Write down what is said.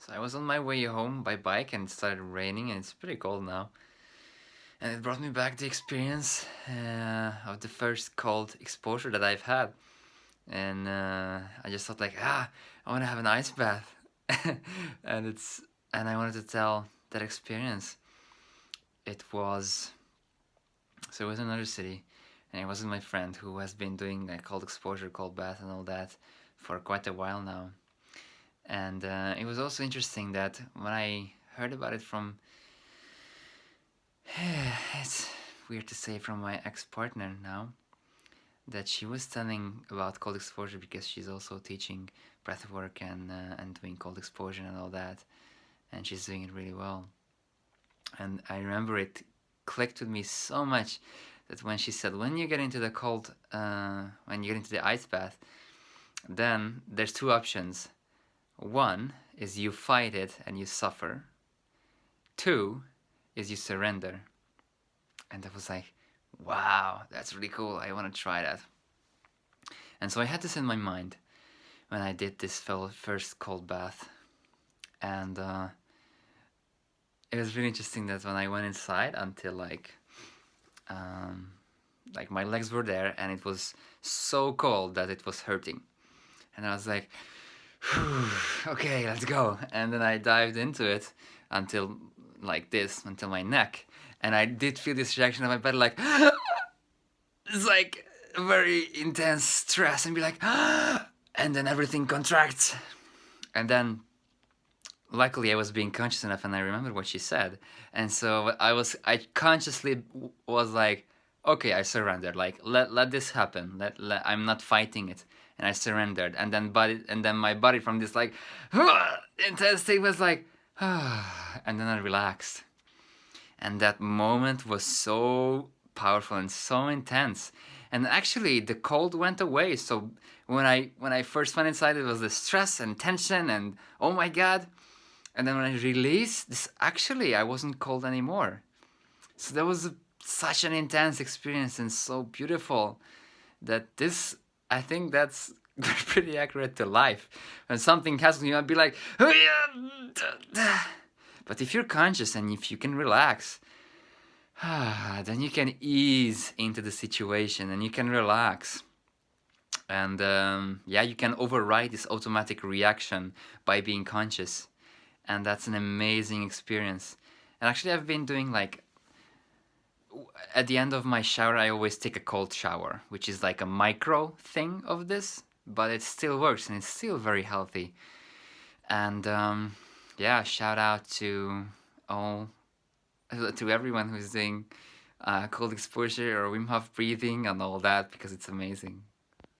So I was on my way home by bike and it started raining and it's pretty cold now. And it brought me back the experience of the first cold exposure that I've had. And I just thought like, I want to have an ice bath. and it's and I wanted to tell that experience. It was so it was another city, and it was with my friend who has been doing like cold exposure, cold bath, and all that for quite a while now. And it was also interesting that when I heard about it from, it's weird to say, from my ex-partner now, that she was telling about cold exposure because she's also teaching breathwork and doing cold exposure and all that, and she's doing it really well. And I remember it clicked with me so much that when she said, when you get into the when you get into the ice bath, then there's two options. One is you fight it and you suffer. Two is you surrender. And I was like, wow, that's really cool. I want to try that. And so I had this in my mind when I did this first cold bath. And it was really interesting that when I went inside until like my legs were there and it was so cold that it was hurting. And I was like, okay, let's go. And then I dived into it until like this, until my neck. And I did feel this reaction of my body like, it's like very intense stress and be like, and then everything contracts. And then luckily I was being conscious enough and I remembered what she said. And so I consciously was like, okay, I surrendered. Like, let this happen. I'm not fighting it. And I surrendered. And then my body from this like intense thing was like, and then I relaxed. And that moment was so powerful and so intense. And actually the cold went away. So when I first went inside, it was the stress and tension and oh my god. And then when I released this, actually I wasn't cold anymore. So that was such an intense experience and so beautiful that this, I think that's pretty accurate to life. When something happens, you might be like, but if you're conscious and if you can relax, then you can ease into the situation and you can relax. And you can override this automatic reaction by being conscious. And that's an amazing experience. And actually, I've been doing like, at the end of my shower, I always take a cold shower, which is like a micro thing of this, but it still works and it's still very healthy. And shout out to everyone who's doing cold exposure or Wim Hof breathing and all that, because it's amazing.